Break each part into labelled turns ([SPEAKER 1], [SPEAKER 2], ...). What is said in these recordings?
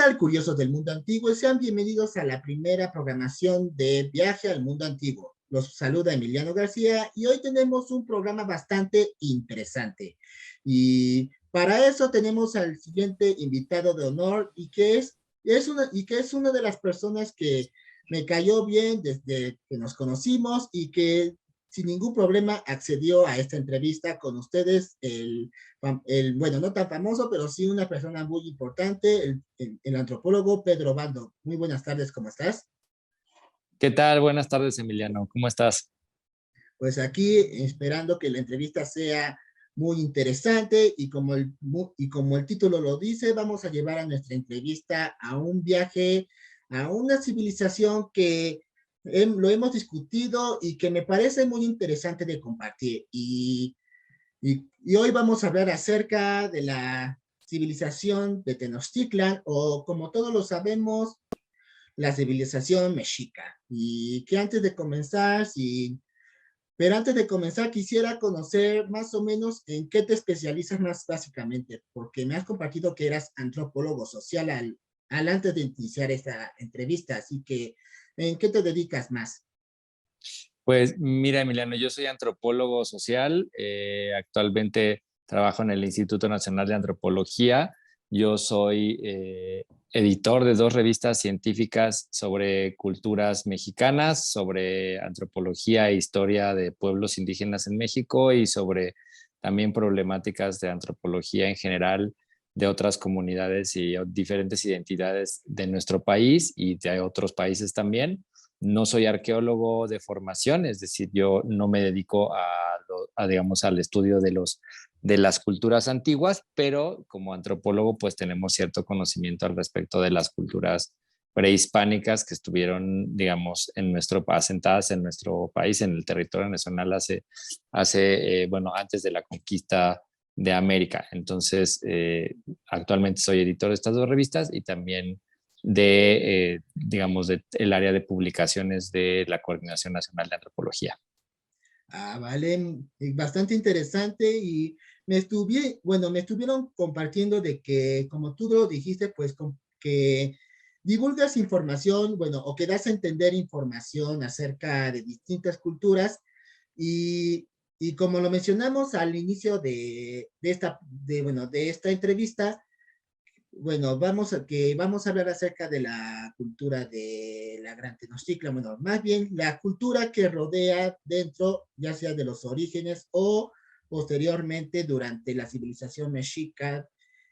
[SPEAKER 1] tal, curiosos del mundo antiguo? Sean bienvenidos a la primera programación de Viaje al Mundo Antiguo. Los saluda Emiliano García y hoy tenemos un programa bastante interesante. Y para eso tenemos al siguiente invitado de honor y que es una de las personas que me cayó bien desde que nos conocimos y que sin ningún problema accedió a esta entrevista con ustedes, bueno, no tan famoso, pero sí una persona muy importante, el antropólogo Pedro Baldo. Muy buenas tardes, ¿cómo estás?
[SPEAKER 2] ¿Qué tal? Buenas tardes, Emiliano. ¿Cómo estás?
[SPEAKER 1] Pues aquí esperando que la entrevista sea muy interesante y como el título lo dice, vamos a llevar a nuestra entrevista a un viaje a una civilización que lo hemos discutido y que me parece muy interesante de compartir. Y hoy vamos a hablar acerca de la civilización de Tenochtitlan, o como todos lo sabemos, la civilización mexica. Pero antes de comenzar quisiera conocer más o menos en qué te especializas más básicamente, porque me has compartido que eras antropólogo social al antes de iniciar esta entrevista, así que ¿en qué te dedicas más?
[SPEAKER 2] Pues mira, Emiliano, yo soy antropólogo social. Actualmente trabajo en el Instituto Nacional de Antropología. Yo soy editor de dos revistas científicas sobre culturas mexicanas, sobre antropología e historia de pueblos indígenas en México y sobre también problemáticas de antropología en general de otras comunidades y diferentes identidades de nuestro país y de otros países también. No soy arqueólogo de formación, es decir, yo no me dedico digamos, al estudio de las culturas antiguas, pero como antropólogo, pues tenemos cierto conocimiento al respecto de las culturas prehispánicas que estuvieron, digamos, asentadas en nuestro país, en el territorio nacional bueno, antes de la conquista de América. Entonces, actualmente soy editor de estas dos revistas y también digamos, el área de publicaciones de la Coordinación Nacional de Antropología.
[SPEAKER 1] Ah, vale, bastante interesante y me estuvieron compartiendo de que, como tú lo dijiste, pues que divulgas información, bueno, o que das a entender información acerca de distintas culturas y, y como lo mencionamos al inicio de esta entrevista, bueno, vamos a hablar acerca de la cultura de la Gran Tenochtitlan, bueno, más bien la cultura que rodea dentro, ya sea de los orígenes o posteriormente durante la civilización mexica,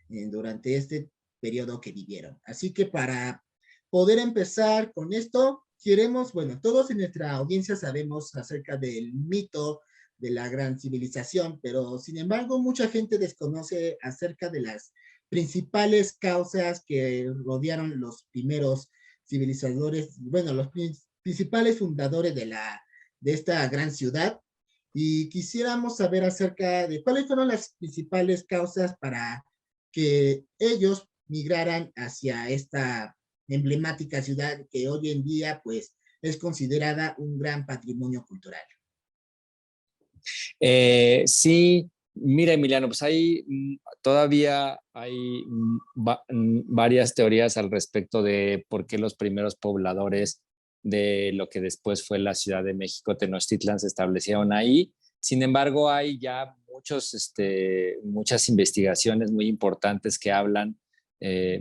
[SPEAKER 1] durante este periodo que vivieron. Así que para poder empezar con esto, queremos, bueno, todos en nuestra audiencia sabemos acerca del mito de la gran civilización, pero sin embargo mucha gente desconoce acerca de las principales causas que rodearon los primeros civilizadores, bueno, los principales fundadores de esta gran ciudad. Y quisiéramos saber acerca de cuáles fueron las principales causas para que ellos migraran hacia esta emblemática ciudad que hoy en día, pues, es considerada un gran patrimonio cultural.
[SPEAKER 2] Sí, mira, Emiliano, pues todavía hay varias teorías al respecto de por qué los primeros pobladores de lo que después fue la Ciudad de México, Tenochtitlan, se establecieron ahí. Sin embargo, hay ya muchas investigaciones muy importantes que hablan,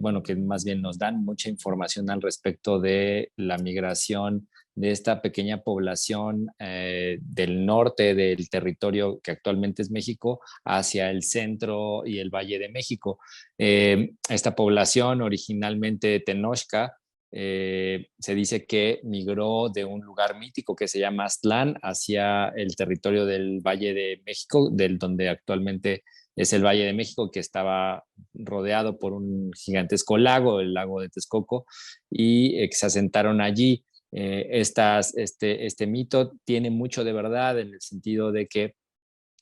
[SPEAKER 2] bueno, que más bien nos dan mucha información al respecto de la migración de esta pequeña población del norte del territorio que actualmente es México hacia el centro y el Valle de México. Esta población, originalmente Tenochca, se dice que migró de un lugar mítico que se llama Aztlán hacia el territorio del Valle de México, del donde actualmente es el Valle de México, que estaba rodeado por un gigantesco lago, el lago de Texcoco, y que se asentaron allí. Este mito tiene mucho de verdad en el sentido de que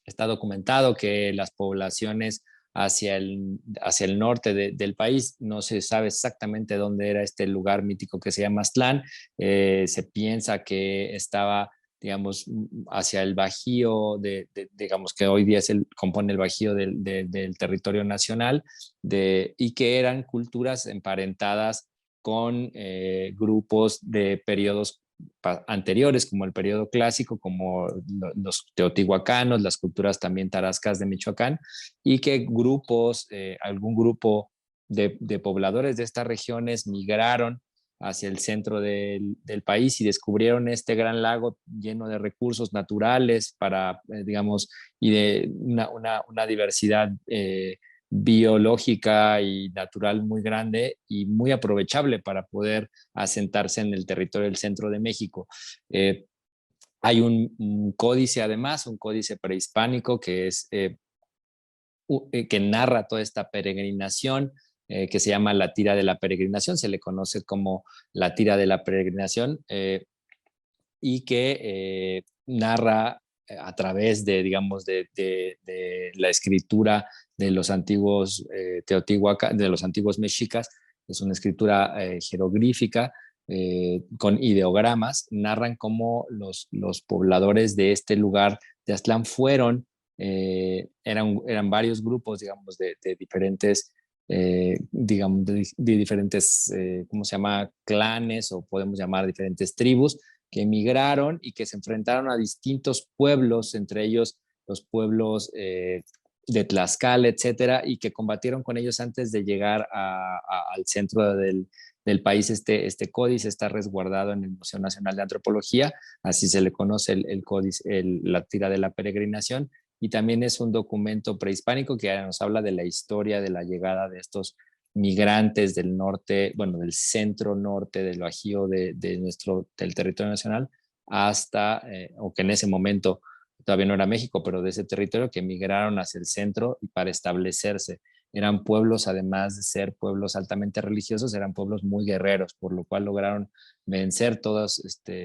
[SPEAKER 2] está documentado que las poblaciones hacia el norte del país, no se sabe exactamente dónde era este lugar mítico que se llama Aztlán, se piensa que estaba digamos, hacia el Bajío, digamos que hoy día compone el Bajío del territorio nacional, y que eran culturas emparentadas con grupos de periodos anteriores, como el periodo clásico, como los teotihuacanos, las culturas también tarascas de Michoacán, y que algún grupo de pobladores de estas regiones migraron hacia el centro del país y descubrieron este gran lago lleno de recursos naturales para, digamos, y de una diversidad biológica y natural muy grande y muy aprovechable para poder asentarse en el territorio del centro de México. Hay un códice además, un códice prehispánico que narra toda esta peregrinación, que se llama la tira de la peregrinación, se le conoce como la tira de la peregrinación, y que narra a través de, digamos, de la escritura de los antiguos de los antiguos mexicas. Es una escritura jeroglífica, con ideogramas, narran cómo los pobladores de este lugar de Aztlán eran varios grupos, digamos, de diferentes, digamos, de diferentes, ¿cómo se llama? Clanes, o podemos llamar diferentes tribus, que emigraron y que se enfrentaron a distintos pueblos, entre ellos los pueblos de Tlaxcala, etcétera, y que combatieron con ellos antes de llegar al centro del país. Este códice está resguardado en el Museo Nacional de Antropología, así se le conoce el códice, la tira de la peregrinación, y también es un documento prehispánico que nos habla de la historia de la llegada de estos migrantes del norte, bueno, del centro norte del Bajío del territorio nacional hasta, o que en ese momento todavía no era México, pero de ese territorio, que migraron hacia el centro y para establecerse. Eran pueblos, además de ser pueblos altamente religiosos, eran pueblos muy guerreros, por lo cual lograron vencer todos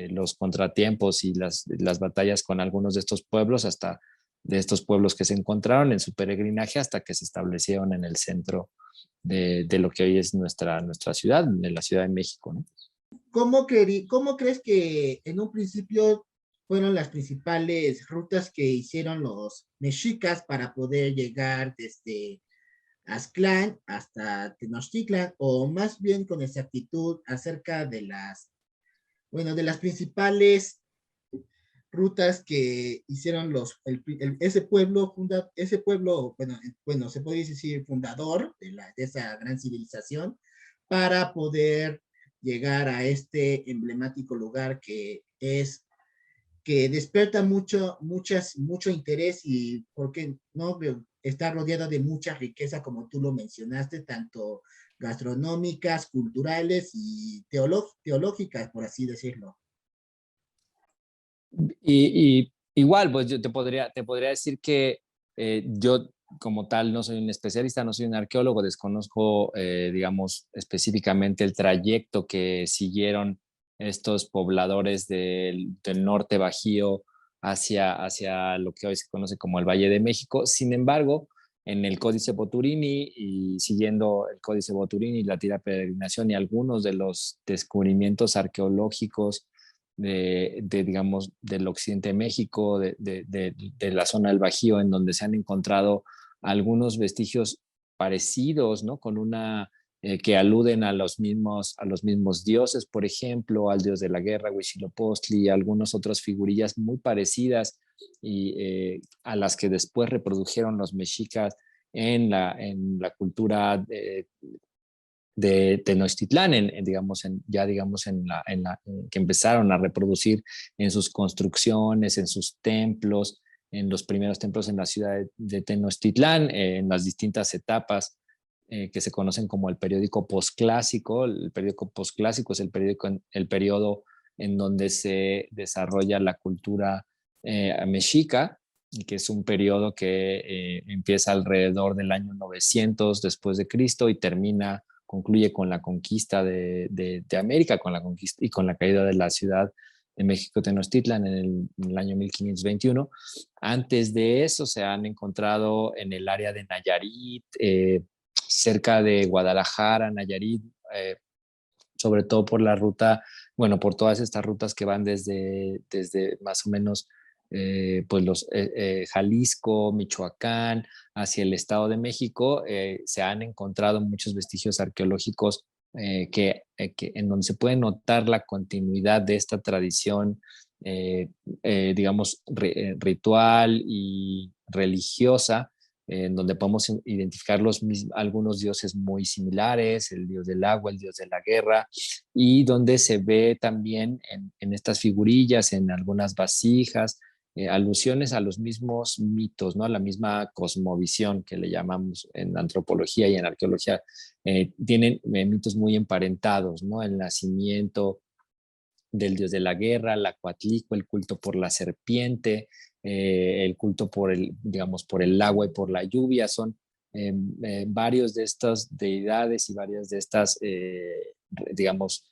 [SPEAKER 2] los contratiempos y las batallas con algunos de estos pueblos, hasta de estos pueblos que se encontraron en su peregrinaje hasta que se establecieron en el centro de lo que hoy es nuestra ciudad, de la Ciudad de México, ¿no?
[SPEAKER 1] ¿Cómo crees que en un principio fueron las principales rutas que hicieron los mexicas para poder llegar desde Aztlán hasta Tenochtitlan, o más bien con exactitud acerca de de las principales rutas que hicieron ese pueblo, bueno, se puede decir fundador de esa gran civilización, para poder llegar a este emblemático lugar que despierta mucho interés, y porque no está rodeado de mucha riqueza, como tú lo mencionaste, tanto gastronómicas, culturales y teológicas, por así decirlo.
[SPEAKER 2] Y igual, pues yo te podría decir que yo como tal no soy un especialista, no soy un arqueólogo, desconozco, digamos, específicamente el trayecto que siguieron estos pobladores del norte bajío hacia lo que hoy se conoce como el Valle de México. Sin embargo, en el Códice Boturini, y siguiendo el Códice Boturini, la tira peregrinación y algunos de los descubrimientos arqueológicos digamos, del occidente de México, de la zona del Bajío, en donde se han encontrado algunos vestigios parecidos, ¿no? Con que aluden a los mismos dioses, por ejemplo, al dios de la guerra, Huitzilopochtli, y algunas otras figurillas muy parecidas, y a las que después reprodujeron los mexicas en la cultura de Tenochtitlán, digamos, que empezaron a reproducir en sus construcciones, en sus templos, en los primeros templos en la ciudad de Tenochtitlán, en las distintas etapas que se conocen como el periódico posclásico. El periódico posclásico es el periodo en donde se desarrolla la cultura mexica, que es un periodo que empieza alrededor del año 900 después de Cristo y concluye con la conquista de América, con la conquista y con la caída de la ciudad de México Tenochtitlan en el año 1521. Antes de eso se han encontrado en el área de Nayarit, cerca de Guadalajara, Nayarit, sobre todo por la ruta bueno, por todas estas rutas que van desde más o menos pues Jalisco, Michoacán, hacia el Estado de México, se han encontrado muchos vestigios arqueológicos en donde se puede notar la continuidad de esta tradición, digamos, ritual y religiosa, en donde podemos identificar algunos dioses muy similares, el dios del agua, el dios de la guerra, y donde se ve también en estas figurillas, en algunas vasijas, alusiones a los mismos mitos, ¿no? A la misma cosmovisión que le llamamos en antropología y en arqueología. Tienen mitos muy emparentados, ¿no? El nacimiento del dios de la guerra, la Coatlico, el culto por la serpiente, el culto por digamos, por el agua y por la lluvia. Son varios de estas deidades y varias de estas, digamos,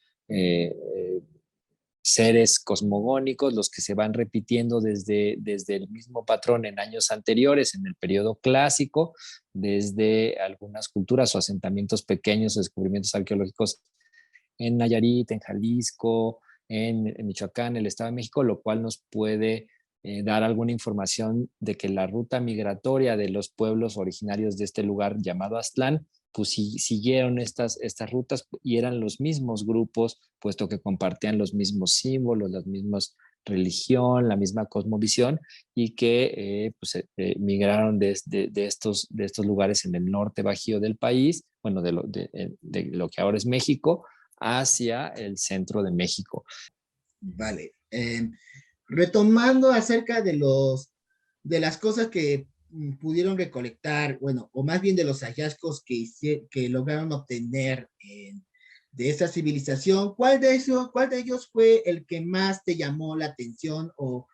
[SPEAKER 2] seres cosmogónicos, los que se van repitiendo desde el mismo patrón en años anteriores, en el periodo clásico, desde algunas culturas o asentamientos pequeños o descubrimientos arqueológicos en Nayarit, en Jalisco, en Michoacán, el Estado de México, lo cual nos puede dar alguna información de que la ruta migratoria de los pueblos originarios de este lugar llamado Aztlán, pues siguieron estas rutas y eran los mismos grupos, puesto que compartían los mismos símbolos, las mismas religión, la misma cosmovisión, y que pues, migraron de estos lugares en el norte bajío del país, bueno, de lo que ahora es México, hacia el centro de México.
[SPEAKER 1] Vale. Retomando acerca de las cosas que pudieron recolectar, bueno, o más bien de los hallazgos que lograron obtener de esa civilización, cuál de ellos fue el que más te llamó la atención? O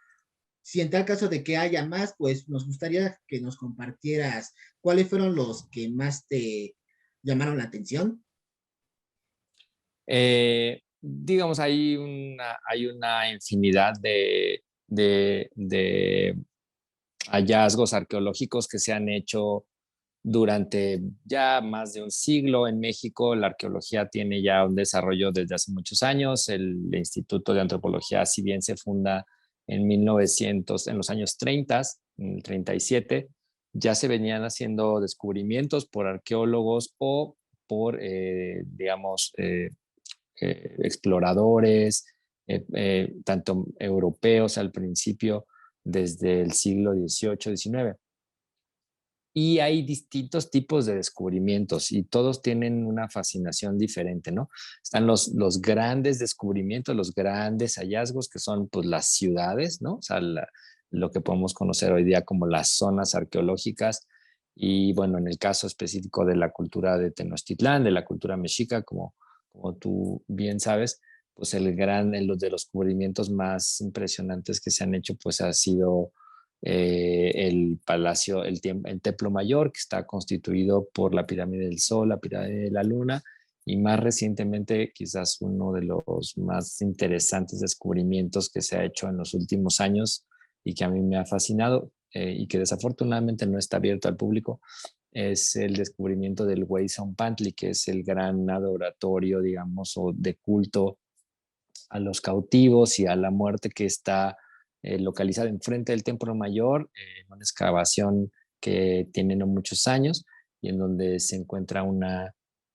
[SPEAKER 1] si en tal caso de que haya más, pues nos gustaría que nos compartieras cuáles fueron los que más te llamaron la atención.
[SPEAKER 2] Digamos, hay una infinidad de hallazgos arqueológicos que se han hecho durante ya más de un siglo en México. La arqueología tiene ya un desarrollo desde hace muchos años. El Instituto de Antropología, si bien se funda en 1900, en los años 30, en el 37, ya se venían haciendo descubrimientos por arqueólogos o por, digamos, exploradores, tanto europeos al principio, desde el siglo XVIII, XIX. Y hay distintos tipos de descubrimientos y todos tienen una fascinación diferente, ¿no? Están los grandes descubrimientos, los grandes hallazgos, que son pues las ciudades, ¿no? O sea, lo que podemos conocer hoy día como las zonas arqueológicas. Y bueno, en el caso específico de la cultura de Tenochtitlán, de la cultura mexica, como tú bien sabes, pues los de los descubrimientos más impresionantes que se han hecho, pues ha sido el palacio, el templo mayor, que está constituido por la pirámide del Sol, la pirámide de la Luna, y más recientemente quizás uno de los más interesantes descubrimientos que se ha hecho en los últimos años y que a mí me ha fascinado, y que desafortunadamente no está abierto al público, es el descubrimiento del Hueyzompantli, que es el gran adoratorio, digamos, o de culto a los cautivos y a la muerte, que está localizada enfrente del Templo Mayor, en una excavación que tiene no muchos años, y en donde se encuentra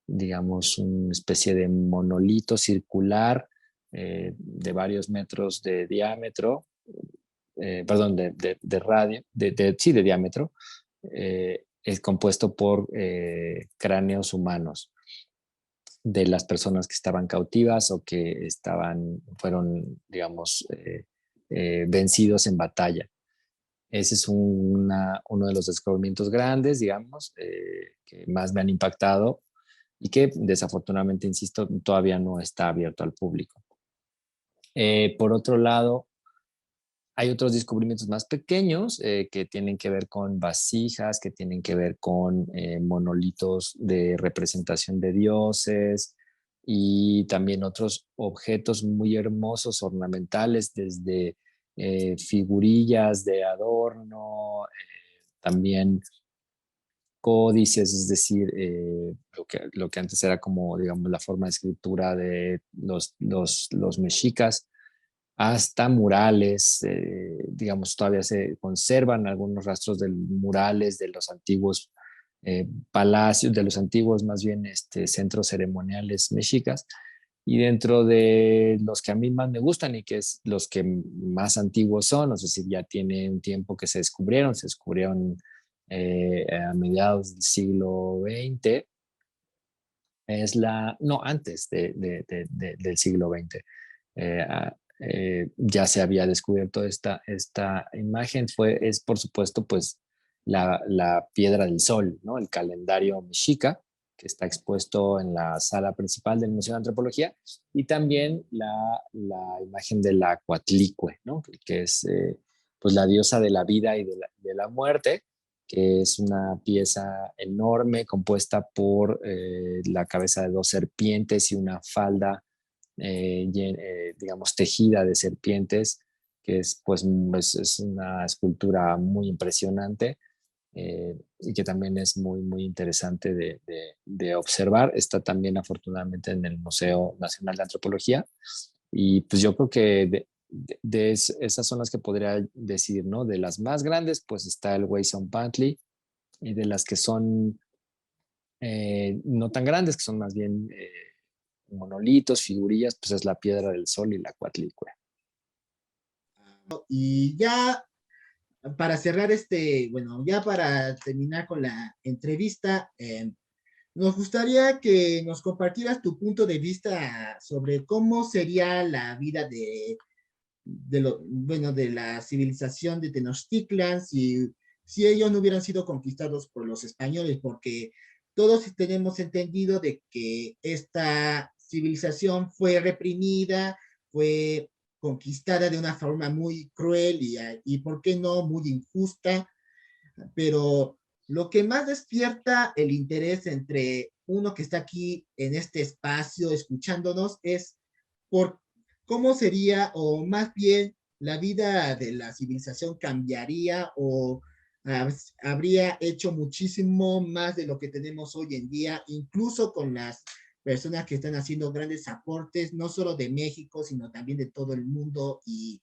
[SPEAKER 2] digamos, una especie de monolito circular de varios metros de diámetro, perdón, de radio, sí, de diámetro, es compuesto por cráneos humanos de las personas que estaban cautivas o que fueron, digamos, vencidos en batalla. Ese es uno de los descubrimientos grandes, digamos, que más me han impactado y que desafortunadamente, insisto, todavía no está abierto al público. Por otro lado, hay otros descubrimientos más pequeños que tienen que ver con vasijas, que tienen que ver con monolitos de representación de dioses, y también otros objetos muy hermosos, ornamentales, desde figurillas de adorno, también códices, es decir, lo que antes era como, digamos, la forma de escritura de los mexicas, hasta murales, digamos, todavía se conservan algunos rastros de murales de los antiguos palacios, de los antiguos más bien centros ceremoniales mexicas. Y dentro de los que a mí más me gustan y que es los que más antiguos son, no sé si ya tiene un tiempo que se descubrieron a mediados del siglo XX, no, antes del siglo XX. Ya se había descubierto esta imagen, es por supuesto pues la piedra del sol, ¿no? El calendario mexica, que está expuesto en la sala principal del Museo de Antropología, y también la imagen de la Coatlicue, ¿no? Que es pues la diosa de la vida y de la muerte, que es una pieza enorme compuesta por la cabeza de dos serpientes y una falda, digamos, tejida de serpientes, que es, pues, es una escultura muy impresionante y que también es muy, muy interesante de observar. Está también afortunadamente en el Museo Nacional de Antropología y pues yo creo que esas son las que podría decir, ¿no? De las más grandes, pues está el Weyson-Pantley, y de las que son no tan grandes, que son más bien monolitos, figurillas, pues es la Piedra del Sol y la Coatlicue.
[SPEAKER 1] Y ya para cerrar bueno, ya para terminar con la entrevista, nos gustaría que nos compartieras tu punto de vista sobre cómo sería la vida bueno, de la civilización de Tenochtitlan si ellos no hubieran sido conquistados por los españoles, porque todos tenemos entendido de que esta civilización fue reprimida, fue conquistada de una forma muy cruel y ¿por qué no?, muy injusta, pero lo que más despierta el interés entre uno que está aquí en este espacio escuchándonos es por cómo sería, o más bien la vida de la civilización cambiaría o habría hecho muchísimo más de lo que tenemos hoy en día, incluso con las personas que están haciendo grandes aportes, no solo de México, sino también de todo el mundo. ¿Y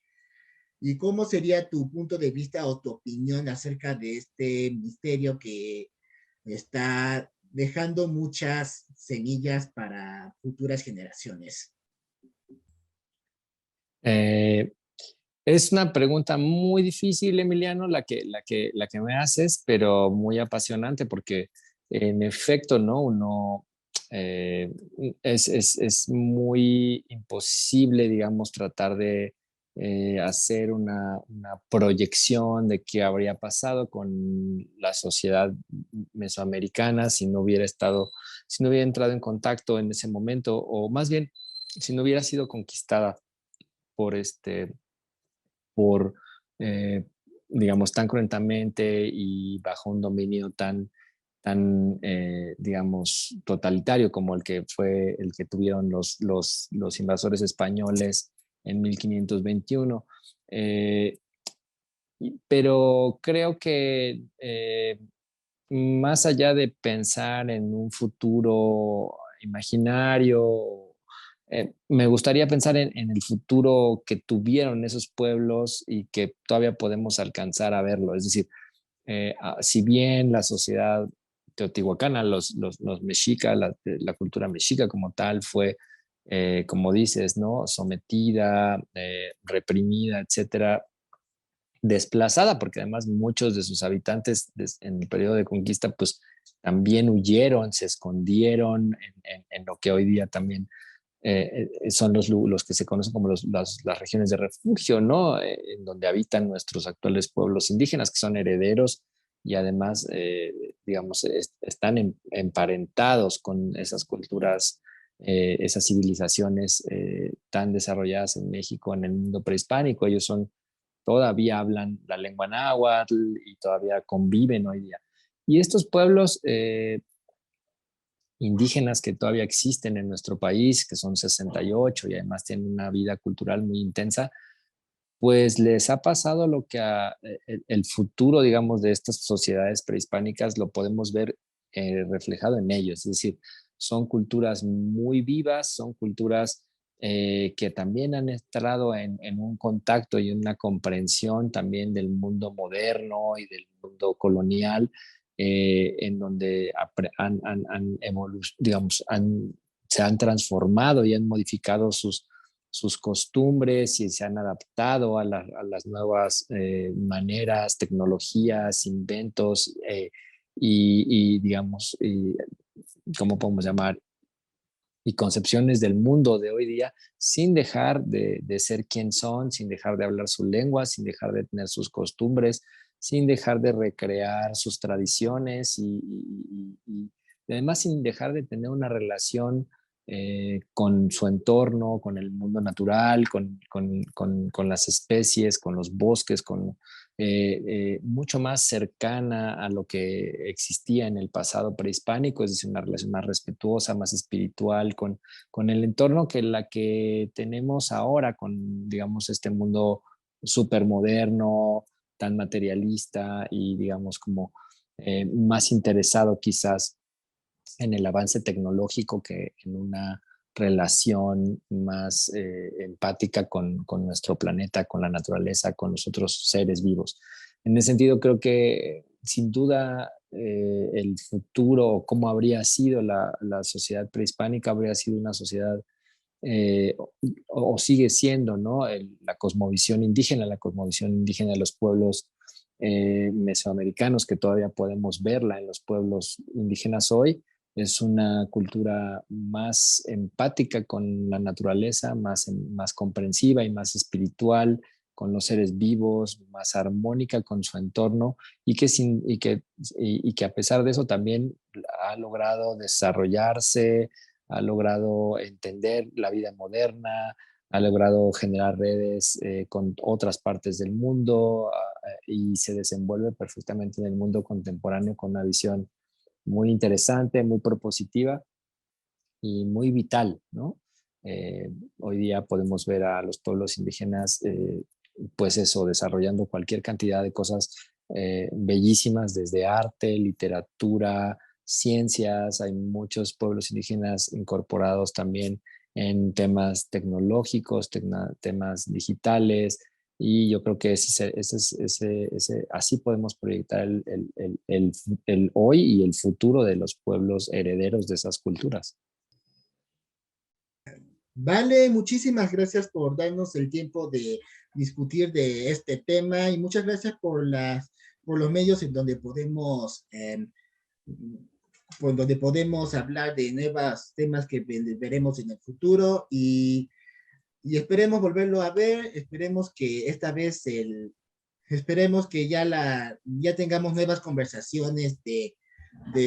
[SPEAKER 1] cómo sería tu punto de vista o tu opinión acerca de este misterio que está dejando muchas semillas para futuras generaciones?
[SPEAKER 2] Eh, es una pregunta muy difícil, Emiliano, la que me haces, pero muy apasionante porque en efecto, ¿no? Uno es muy imposible, digamos, tratar de hacer una proyección de qué habría pasado con la sociedad mesoamericana si no hubiera si no hubiera entrado en contacto en ese momento, o más bien, si no hubiera sido conquistada por por, eh, digamos, tan cruentamente y bajo un dominio tan digamos, totalitario como el que fue el que tuvieron los invasores españoles en 1521. Eh, pero creo que más allá de pensar en un futuro imaginario, me gustaría pensar en el futuro que tuvieron esos pueblos y que todavía podemos alcanzar a verlo. Es decir, si bien la sociedad teotihuacana, los mexicas, la cultura mexica como tal fue, como dices, ¿no? Sometida, reprimida, etcétera, desplazada, porque además muchos de sus habitantes en el periodo de conquista, pues también huyeron, se escondieron en lo que hoy día también son los que se conocen como las regiones de refugio, ¿no? En donde habitan nuestros actuales pueblos indígenas, que son herederos y además, digamos, están emparentados con esas culturas, esas civilizaciones tan desarrolladas en México, en el mundo prehispánico. Ellos todavía hablan la lengua náhuatl y todavía conviven hoy día. Y estos pueblos indígenas que todavía existen en nuestro país, que son 68 y además tienen una vida cultural muy intensa, pues les ha pasado lo que el futuro, digamos, de estas sociedades prehispánicas lo podemos ver reflejado en ellos. Es decir, son culturas muy vivas, son culturas que también han entrado en un contacto y una comprensión también del mundo moderno y del mundo colonial, en donde digamos, se han transformado y han modificado sus costumbres y se han adaptado a las nuevas maneras, tecnologías, inventos digamos, ¿cómo podemos llamar? Y concepciones del mundo de hoy día sin dejar de ser quien son, sin dejar de hablar su lengua, sin dejar de tener sus costumbres, sin dejar de recrear sus tradiciones y además sin dejar de tener una relación con su entorno, con el mundo natural, con las especies, con los bosques, mucho más cercana a lo que existía en el pasado prehispánico, es decir, una relación más respetuosa, más espiritual con el entorno que la que tenemos ahora con, digamos, este mundo súper moderno, tan materialista y, digamos, como más interesado quizás en el avance tecnológico que en una relación más empática con nuestro planeta, con la naturaleza, con los otros seres vivos. En ese sentido, creo que sin duda el futuro o cómo habría sido la sociedad prehispánica habría sido una sociedad o sigue siendo, ¿no? La cosmovisión indígena de los pueblos mesoamericanos, que todavía podemos verla en los pueblos indígenas hoy, es una cultura más empática con la naturaleza, más comprensiva y más espiritual con los seres vivos, más armónica con su entorno y que a pesar de eso también ha logrado desarrollarse, ha logrado entender la vida moderna, ha logrado generar redes con otras partes del mundo y se desenvuelve perfectamente en el mundo contemporáneo con una visión muy interesante, muy propositiva y muy vital, ¿no? Hoy día podemos ver a los pueblos indígenas, pues eso, desarrollando cualquier cantidad de cosas bellísimas, desde arte, literatura, ciencias. Hay muchos pueblos indígenas incorporados también en temas tecnológicos, temas digitales, y yo creo que así podemos proyectar el hoy y el futuro de los pueblos herederos de esas culturas.
[SPEAKER 1] Vale, muchísimas gracias por darnos el tiempo de discutir de este tema y muchas gracias por los medios en donde podemos, por donde podemos hablar de nuevos temas que veremos en el futuro y esperemos volverlo a ver, esperemos que esta vez esperemos que ya tengamos nuevas conversaciones de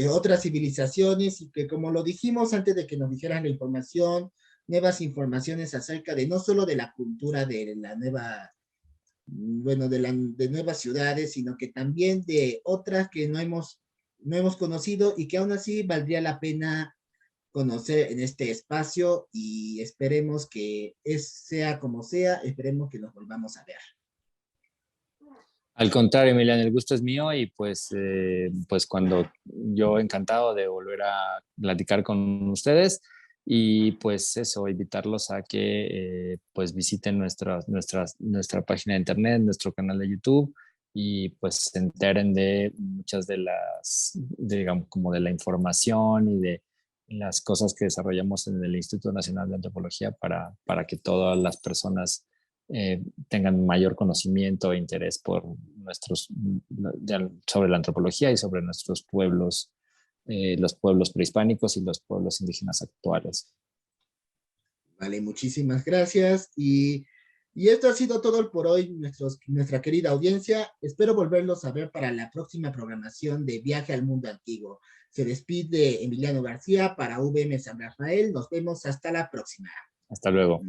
[SPEAKER 1] otras civilizaciones y que como lo dijimos antes de que nos dijeran la información, nuevas informaciones acerca de no solo de la cultura de la nueva, bueno, de nuevas ciudades, sino que también de otras que no hemos conocido y que aún así valdría la pena conocer en este espacio y esperemos que sea como sea, esperemos que nos volvamos a ver.
[SPEAKER 2] Al contrario, Emiliano, el gusto es mío y pues cuando yo encantado de volver a platicar con ustedes y pues eso, invitarlos a que pues visiten nuestra página de internet, nuestro canal de YouTube y pues se enteren de muchas digamos, como de la información y de las cosas que desarrollamos en el Instituto Nacional de Antropología para que todas las personas tengan mayor conocimiento e interés por sobre la antropología y sobre nuestros pueblos, los pueblos prehispánicos y los pueblos indígenas actuales.
[SPEAKER 1] Vale, muchísimas gracias y esto ha sido todo por hoy, nuestra querida audiencia. Espero volverlos a ver para la próxima programación de Viaje al Mundo Antiguo. Se despide Emiliano García para VM San Rafael. Nos vemos hasta la próxima.
[SPEAKER 2] Hasta luego.